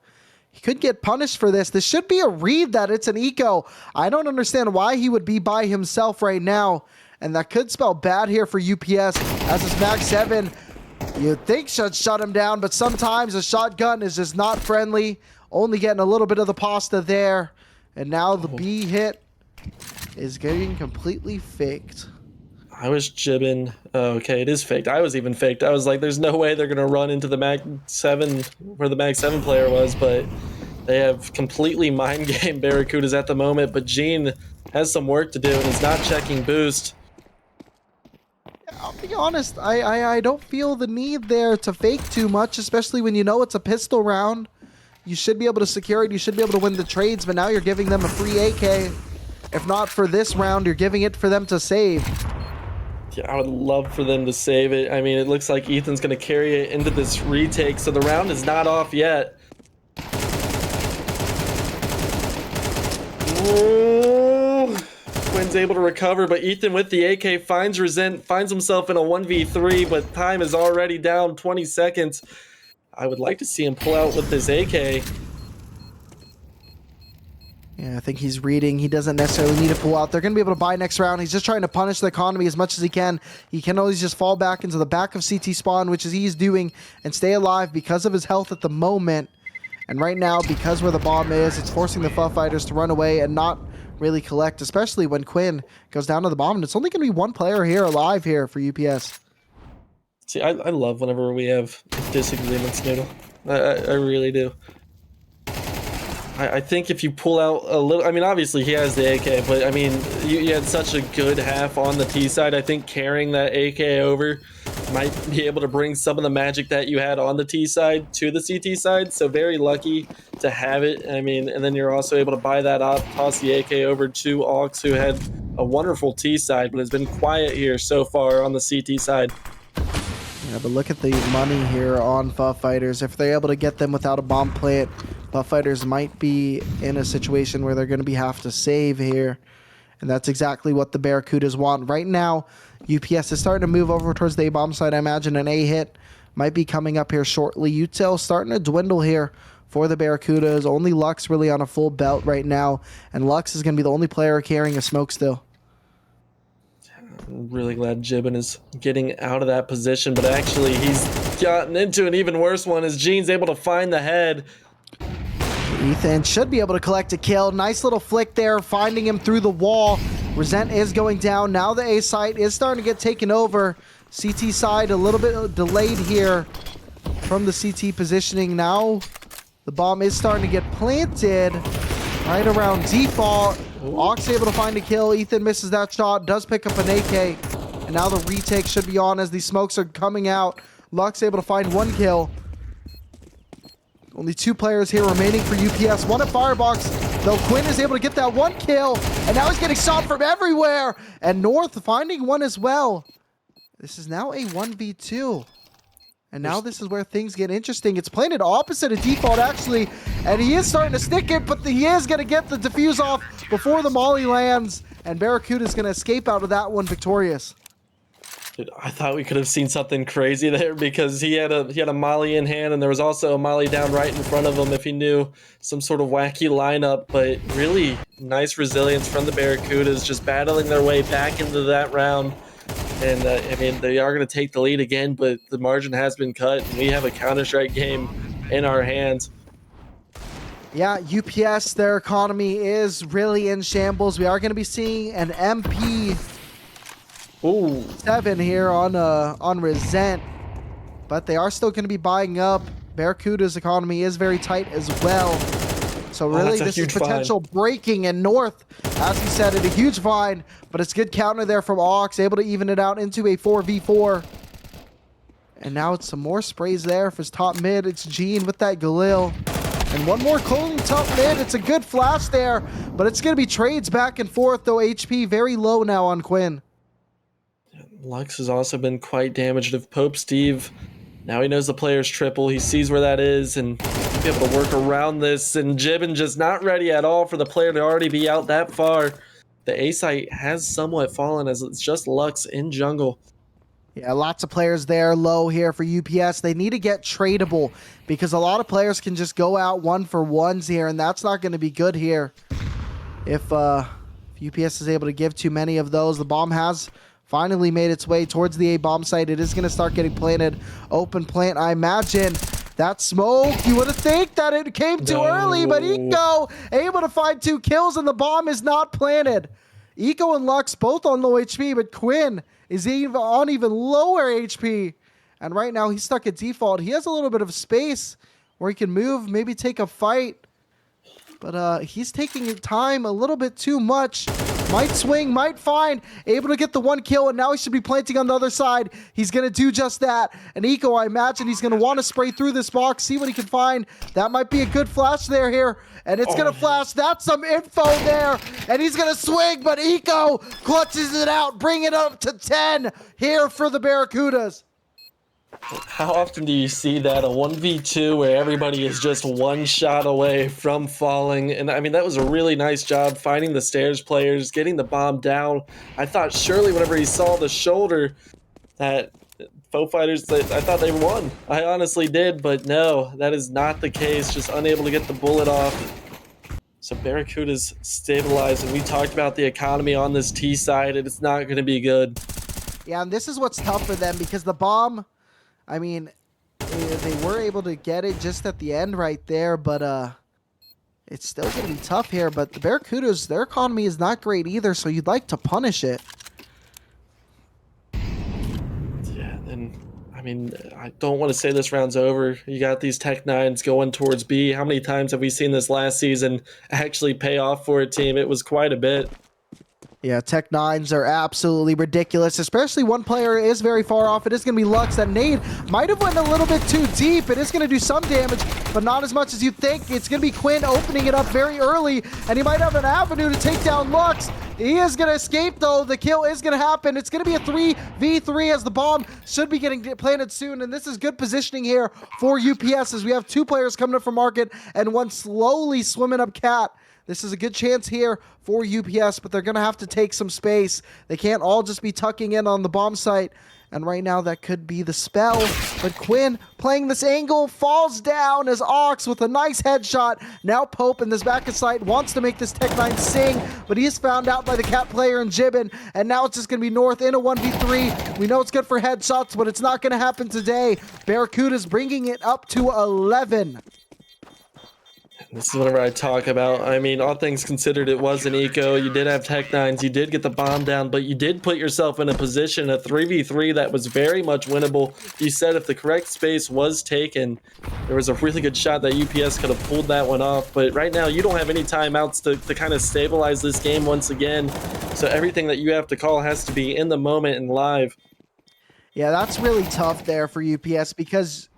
He could get punished for this. This should be a read that it's an eco. I don't understand why he would be by himself right now, and that could spell bad here for UPS as this Mag 7, you'd think should shut him down, but sometimes a shotgun is just not friendly. Only getting a little bit of the pasta there. And now the B hit is getting completely faked. I was jibbing. Oh, okay, it is faked. I was even faked. I was like, there's no way they're going to run into the Mag 7 where the Mag 7 player was, but they have completely mind game Barracudas at the moment. But Gene has some work to do, and he's not checking boost. I'll be honest, I don't feel the need there to fake too much, especially when you know it's a pistol round. You should be able to secure it. You should be able to win the trades, but now you're giving them a free AK. If not for this round, you're giving it for them to save. Yeah, I would love for them to save it. I mean, it looks like Ethan's going to carry it into this retake, so the round is not off yet. Oh, Quinn's able to recover, but Ethan with the AK finds himself in a 1v3, but time is already down 20 seconds. I would like to see him pull out with this AK. Yeah, I think he's reading. He doesn't necessarily need to pull out. They're going to be able to buy next round. He's just trying to punish the economy as much as he can. He can always just fall back into the back of CT spawn, which is he's doing, and stay alive because of his health at the moment. And right now, because where the bomb is, it's forcing the FUF fighters to run away and not really collect, especially when Quinn goes down to the bomb. And it's only going to be one player here alive here for UPS. See, I love whenever we have disagreements, Noodle. I really do. I think if you pull out a little, I mean, obviously he has the AK, but I mean, you had such a good half on the T side. I think carrying that AK over might be able to bring some of the magic that you had on the T side to the CT side. So very lucky to have it. I mean, and then you're also able to buy that up, toss the AK over to Aux, who had a wonderful T side, but has been quiet here so far on the CT side. Yeah, but look at the money here on FUF fighters. If they're able to get them without a bomb plant, FUF fighters might be in a situation where they're going to have to save here. And that's exactly what the Barracudas want. Right now, UPS is starting to move over towards the A-bomb side. I imagine an A hit might be coming up here shortly. Util starting to dwindle here for the Barracudas. Only Lux really on a full belt right now. And Lux is going to be the only player carrying a smoke still. I'm really glad Jibbin is getting out of that position, but actually he's gotten into an even worse one as Gene's able to find the head. Ethan should be able to collect a kill. Nice little flick there, finding him through the wall. Resent is going down. Now the A site is starting to get taken over. CT side a little bit delayed here from the CT positioning. Now the bomb is starting to get planted right around default. Aux able to find a kill. Ethan misses that shot, does pick up an AK. And now the retake should be on as these smokes are coming out. Lux able to find one kill. Only two players here remaining for UPS. One at Firebox, though Quinn is able to get that one kill. And now he's getting shot from everywhere. And North finding one as well. This is now a 1v2. And now this is where things get interesting. It's planted opposite of default, actually. And he is starting to stick it, but he is going to get the defuse off before the molly lands. And Barracuda is going to escape out of that one victorious. Dude, I thought we could have seen something crazy there because he had a molly in hand, and there was also a molly down right in front of him if he knew some sort of wacky lineup. But really nice resilience from the Barracudas, just battling their way back into that round. And I mean, they are going to take the lead again, but the margin has been cut, and we have a Counter-Strike game in our hands. Yeah, UPS, their economy is really in shambles. We are going to be seeing an MP 7 here on Resent, but they are still going to be buying up. Barracuda's economy is very tight as well. So really, this is potential breaking in North. As he said, a huge find, but it's good counter there from Aux, able to even it out into a 4v4. And now it's some more sprays there for his top mid. It's Gene with that Galil. And one more clone top mid. It's a good flash there, but it's going to be trades back and forth, though HP very low now on Quinn. Lux has also been quite damaged. If Pope Steve, now he knows the player's triple, he sees where that is, and be able to work around this. And Jibbin just not ready at all for the player to already be out that far. The A site has somewhat fallen as it's just Lux in jungle. Yeah, lots of players there low here for UPS. They need to get tradable because a lot of players can just go out one for ones here, and that's not going to be good here. If UPS is able to give too many of those, the bomb has finally made its way towards the A bomb site. It is going to start getting planted. Open plant, I imagine. That smoke, you would have think that it came too early, but Eco able to find 2 kills and the bomb is not planted. Eco and Lux both on low HP, but Quinn is even on even lower HP. And right now he's stuck at default. He has a little bit of space where he can move, maybe take a fight. But he's taking time a little bit too much. Might swing, might find, able to get the 1 kill, and now he should be planting on the other side. He's going to do just that. And Eco, I imagine he's going to want to spray through this box, see what he can find. That might be a good flash there here. And it's going to flash. That's some info there. And he's going to swing, but Eco clutches it out, bring it up to 10 here for the Barracudas. How often do you see that, a 1v2 where everybody is just one shot away from falling? And I mean, that was a really nice job finding the stairs players, getting the bomb down. I thought surely whenever he saw the shoulder that Foe Fighters, I thought they won. I honestly did, but no, that is not the case. Just unable to get the bullet off. So Barracuda's stabilized, and we talked about the economy on this T side, and it's not going to be good. Yeah, and this is what's tough for them because the bomb, I mean, they were able to get it just at the end right there, but it's still going to be tough here. But the Barracudas, their economy is not great either, so you'd like to punish it. Yeah, and I mean, I don't want to say this round's over. You got these Tech 9s going towards B. How many times have we seen this last season actually pay off for a team? It was quite a bit. Yeah, Tech 9s are absolutely ridiculous, especially one player is very far off. It is going to be Lux. That nade might have went a little bit too deep. It is going to do some damage, but not as much as you think. It's going to be Quinn opening it up very early, and he might have an avenue to take down Lux. He is going to escape, though. The kill is going to happen. It's going to be a 3v3 as the bomb should be getting planted soon, and this is good positioning here for UPS as we have 2 players coming up from market and 1 slowly swimming up cat. This is a good chance here for UPS, but they're going to have to take some space. They can't all just be tucking in on the bomb site. And right now, that could be the spell. But Quinn, playing this angle, falls down as Ox with a nice headshot. Now Pope in this back of sight wants to make this Tech 9 sing, but he is found out by the cat player and Jibbin. And now it's just going to be North in a 1v3. We know it's good for headshots, but it's not going to happen today. Barracuda's bringing it up to 11. This is whatever I talk about. I mean, all things considered, it was an eco. You did have Tech 9s. You did get the bomb down, but you did put yourself in a position, a 3v3 that was very much winnable. You said if the correct space was taken, there was a really good shot that UPS could have pulled that one off. But right now, you don't have any timeouts to kind of stabilize this game once again. So everything that you have to call has to be in the moment and live. Yeah, that's really tough there for UPS because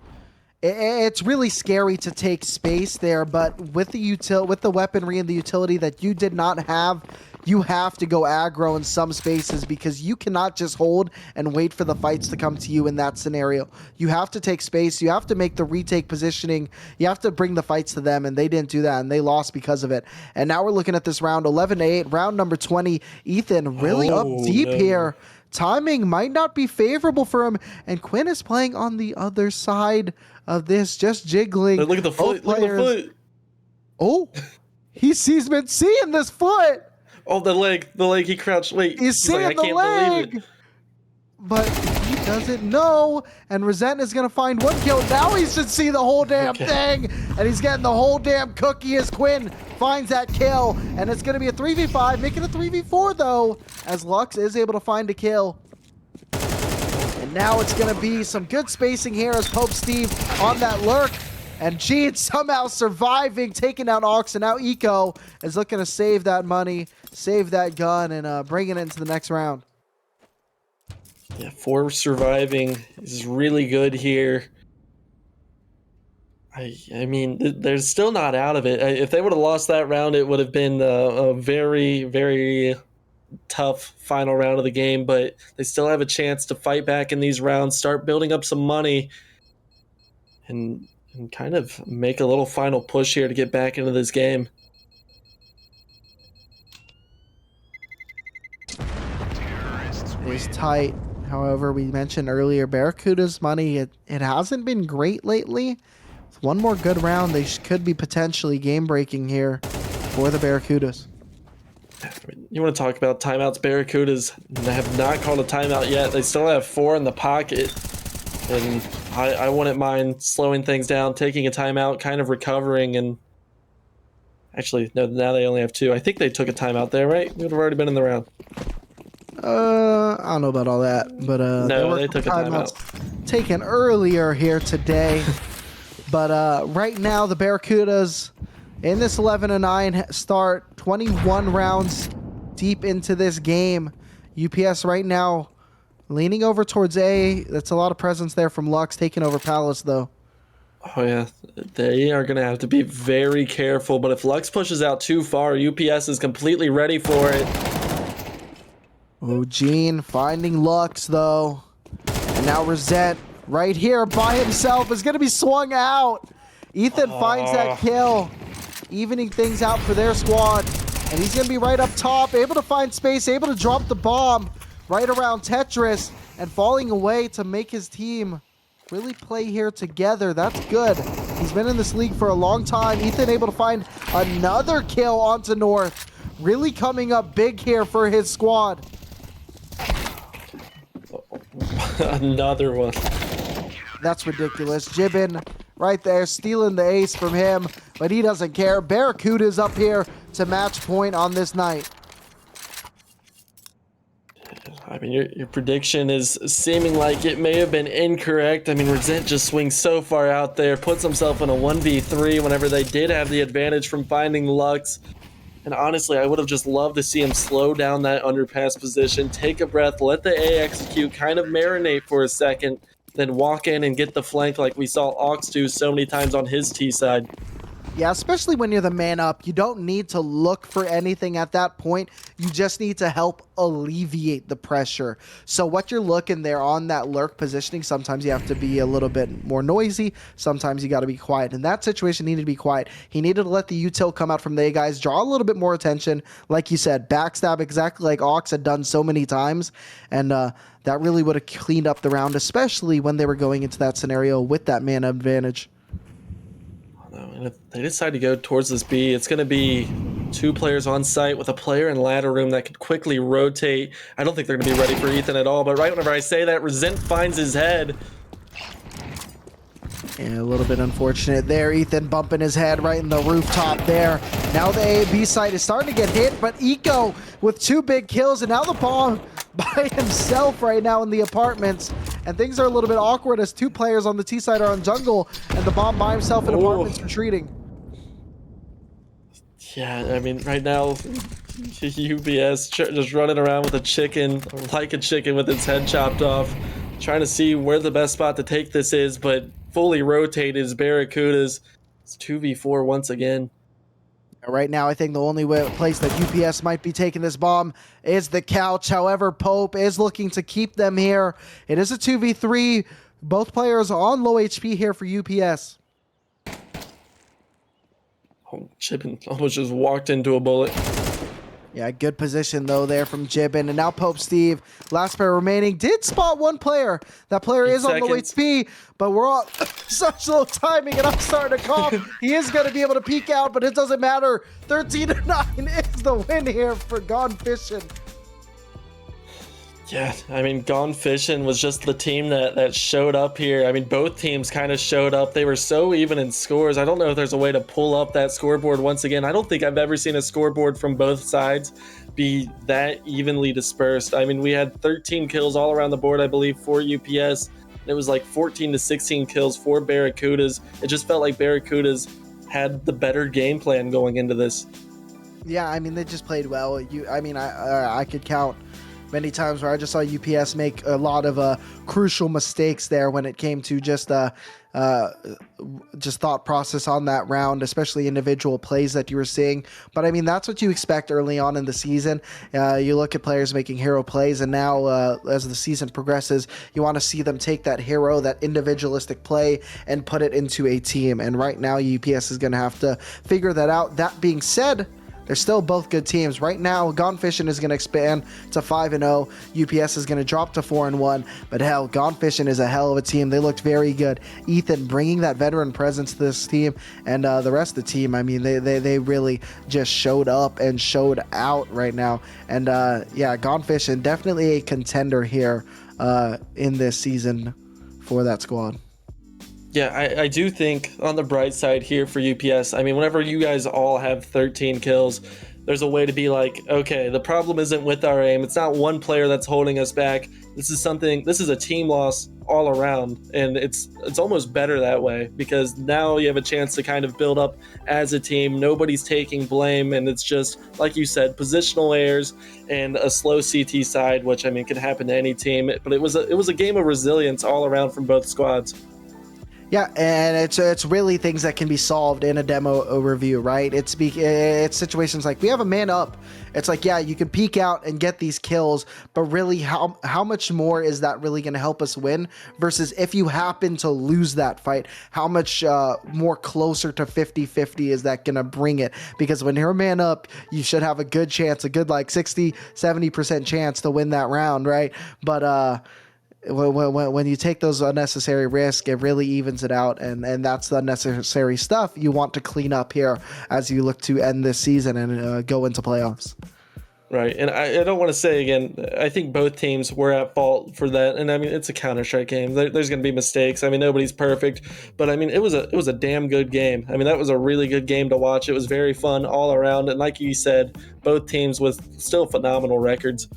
it's really scary to take space there, but with the weaponry and the utility that you did not have, you have to go aggro in some spaces because you cannot just hold and wait for the fights to come to you in that scenario. You have to take space. You have to make the retake positioning. You have to bring the fights to them, and they didn't do that, and they lost because of it. And now we're looking at this round 11-8, round number 20. Ethan really up deep here. Timing might not be favorable for him, and Quinn is playing on the other side of this, just jiggling. Look at the foot. Look at the foot. Oh, he's been seeing this foot. Oh, the leg. He crouched. Wait, he's seeing like, the I can't leg. believe it. But he doesn't know, and Resent is going to find 1 kill. Now he should see the whole damn thing, and he's getting the whole damn cookie as Quinn finds that kill, and it's going to be a 3v5, making a 3v4, though, as Lux is able to find a kill. And now it's going to be some good spacing here as Pope Steve on that lurk, and Gene somehow surviving, taking down Ox, and now Eco is looking to save that money, save that gun, and bring it into the next round. Yeah, 4 surviving is really good here. I mean, they're still not out of it. If they would have lost that round, it would have been a very, very tough final round of the game, but they still have a chance to fight back in these rounds, start building up some money, and kind of make a little final push here to get back into this game. It's tight. However, we mentioned earlier, Barracuda's money, it hasn't been great lately. With 1 more good round, they could be potentially game-breaking here for the Barracudas. You want to talk about timeouts? Barracudas have not called a timeout yet. They still have 4 in the pocket. And I wouldn't mind slowing things down, taking a timeout, kind of recovering. And actually, no, now they only have 2. I think they took a timeout there, right? We would have already been in the round. I don't know about all that, but no, they took a timeout taken earlier here today. But right now, the Barracudas in this 11-9 start, 21 rounds deep into this game. UPS right now leaning over towards A. That's a lot of presence there from Lux, taking over Palace, though. Oh yeah, they are going to have to be very careful, but if Lux pushes out too far, UPS is completely ready for it. Oh, Gene finding Lux, though. And now Rosette right here by himself is going to be swung out. Ethan finds that kill, evening things out for their squad. And he's going to be right up top, able to find space, able to drop the bomb right around Tetris, and falling away to make his team really play here together. That's good. He's been in this league for a long time. Ethan able to find another kill onto North. Really coming up big here for his squad. Another one. That's ridiculous. Jibbin right there stealing the ace from him, but he doesn't care. Barracuda's up here to match point on this night. I mean, your prediction is seeming like it may have been incorrect. I mean, Rosette just swings so far out there, puts himself in a 1v3 whenever they did have the advantage from finding Lux. And honestly, I would have just loved to see him slow down that underpass position, take a breath, let the A execute, kind of marinate for a second, then walk in and get the flank like we saw Ox do so many times on his T side. Yeah, especially when you're the man up. You don't need to look for anything at that point. You just need to help alleviate the pressure. So what you're looking there on that lurk positioning, sometimes you have to be a little bit more noisy. Sometimes you got to be quiet. In that situation, needed to be quiet. He needed to let the util come out from the A guys, draw a little bit more attention. Like you said, backstab exactly like Ox had done so many times. And that really would have cleaned up the round, especially when they were going into that scenario with that man advantage. And if they decide to go towards this B, it's going to be 2 players on site with a player in ladder room that could quickly rotate. I don't think they're going to be ready for Ethan at all, but right whenever I say that, Resent finds his head. And a little bit unfortunate there. Ethan bumping his head right in the rooftop there. Now the A and B side is starting to get hit, but Eco with 2 big kills, and now the bomb by himself right now in the apartments. And things are a little bit awkward as 2 players on the T side are on jungle, and the bomb by himself in apartments retreating. Yeah, I mean, right now, UBS just running around with a chicken, or like a chicken with its head chopped off, trying to see where the best spot to take this is, but fully rotated is Barracudas. It's 2v4 once again. Right now, I think the only place that UPS might be taking this bomb is the couch. However, Pope is looking to keep them here. It is a 2v3. Both players on low HP here for UPS. Oh, Chippin almost just walked into a bullet. Yeah, good position though there from Jibbin. And now Pope Steve, last pair remaining, did spot 1 player. That player is on low HP, but we're on such low timing, and I'm starting to cough. He is going to be able to peek out, but it doesn't matter. 13-9 is the win here for Gone Fishing. Yeah, I mean, Gone Fishing was just the team that showed up here. I mean, both teams kind of showed up. They were so even in scores. I don't know if there's a way to pull up that scoreboard once again. I don't think I've ever seen a scoreboard from both sides be that evenly dispersed. I mean, we had 13 kills all around the board, I believe, for UPS. It was like 14 to 16 kills for Barracudas. It just felt like Barracudas had the better game plan going into this. Yeah, I mean, they just played well. I could count many times where I just saw UPS make a lot of crucial mistakes there when it came to just thought process on that round, especially individual plays that you were seeing. But I mean, that's what you expect early on in the season. You look at players making hero plays, and now as the season progresses, you want to see them take that hero, that individualistic play, and put it into a team. And right now, UPS is going to have to figure that out. That being said, they're still both good teams. Right now, Gone Fishing is going to expand to 5-0. UPS is going to drop to 4-1. But hell, Gone Fishing is a hell of a team. They looked very good. Ethan bringing that veteran presence to this team, and the rest of the team, I mean, they really just showed up and showed out right now. And yeah, Gone Fishing, definitely a contender here in this season for that squad. Yeah, I do think on the bright side here for UPS, I mean, whenever you guys all have 13 kills, there's a way to be like, okay, the problem isn't with our aim. It's not one player that's holding us back. This is a team loss all around, and it's almost better that way, because now you have a chance to kind of build up as a team. Nobody's taking blame, and it's just like you said, positional errors and a slow CT side, which I mean could happen to any team. But it was a game of resilience all around from both squads. Yeah, and it's really things that can be solved in a demo review, right? It's situations like we have a man up. It's like, yeah, you can peek out and get these kills, but really how much more is that really going to help us win versus if you happen to lose that fight, how much more closer to 50-50 is that going to bring it? Because when you're a man up, you should have a good chance, a good like 60-70% chance to win that round, right? But when you take those unnecessary risks, it really evens it out, and that's the unnecessary stuff you want to clean up here as you look to end this season and go into playoffs. Right, and I don't want to say again, I think both teams were at fault for that, and I mean it's a Counter-Strike game. There's going to be mistakes. I mean nobody's perfect, but I mean it was a damn good game. I mean that was a really good game to watch. It was very fun all around, and like you said, both teams with still phenomenal records.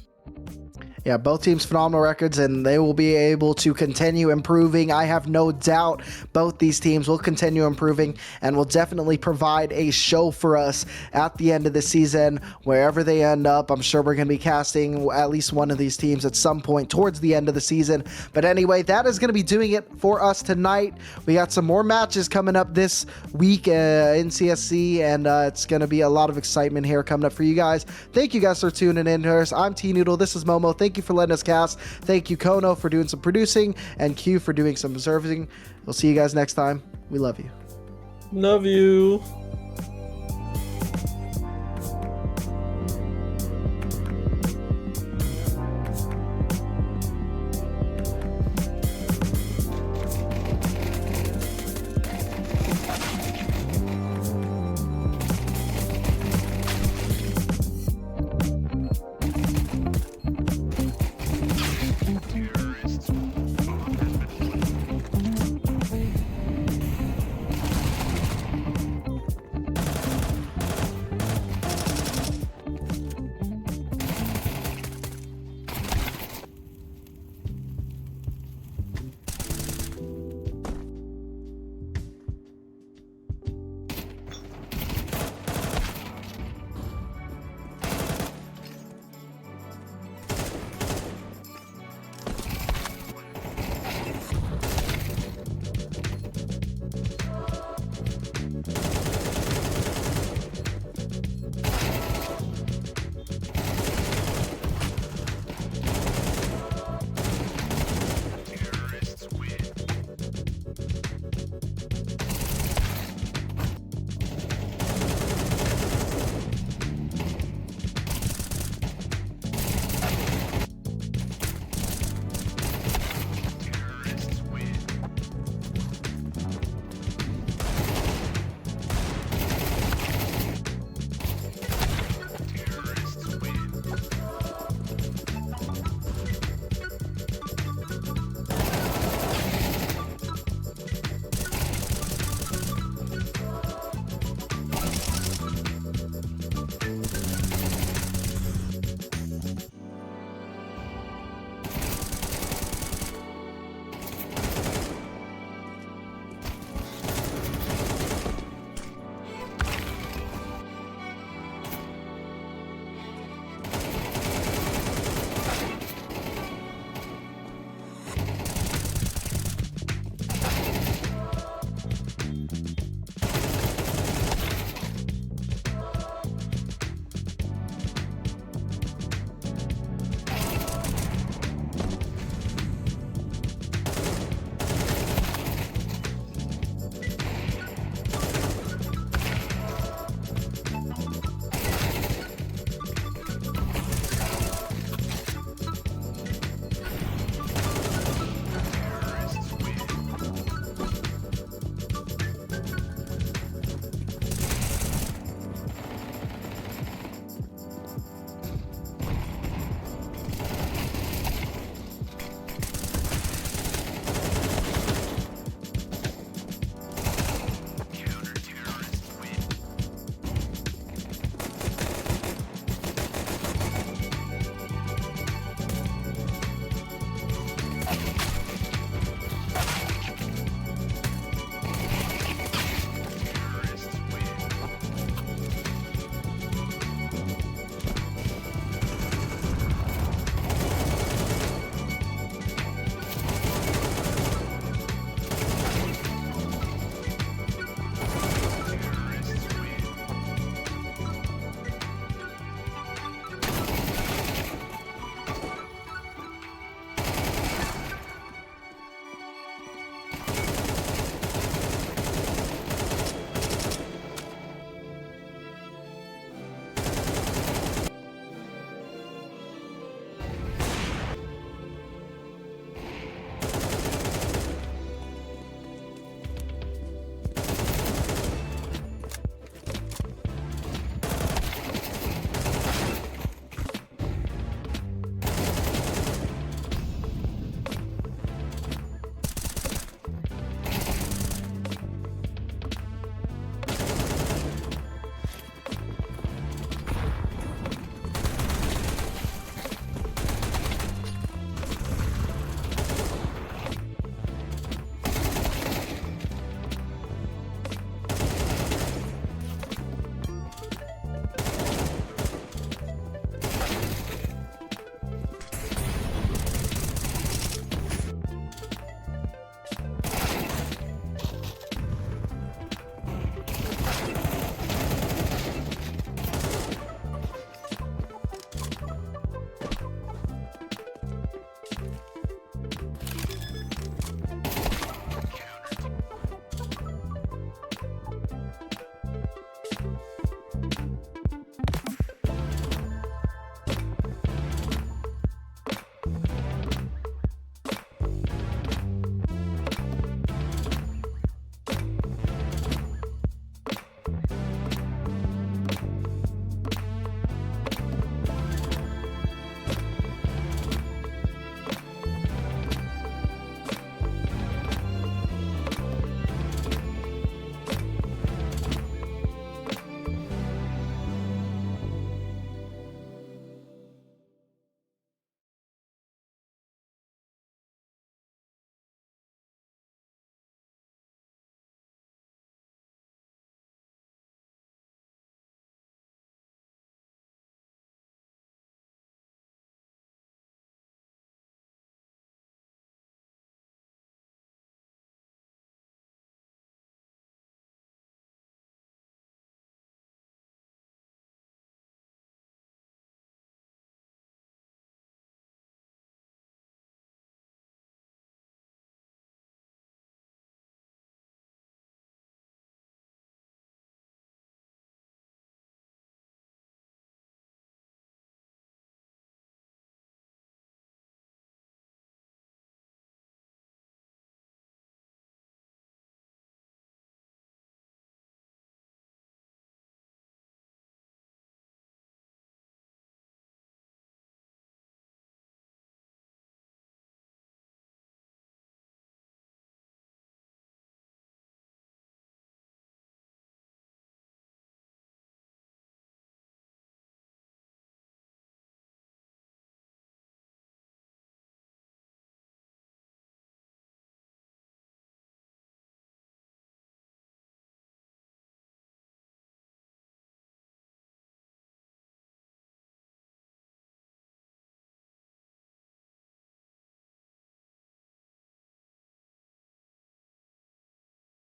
Yeah, both teams phenomenal records, and they will be able to continue improving. I have no doubt both these teams will continue improving and will definitely provide a show for us at the end of the season, wherever they end up. I'm sure we're going to be casting at least one of these teams at some point towards the end of the season. But anyway, that is going to be doing it for us tonight. We got some more matches coming up this week in CSC, and it's going to be a lot of excitement here coming up for you guys. Thank you guys for tuning in to us. I'm T-Noodle. This is Momo. Thank you for letting us cast. Thank you, Kono, for doing some producing, and Q for doing some observing. We'll see you guys next time. We love you. Love you.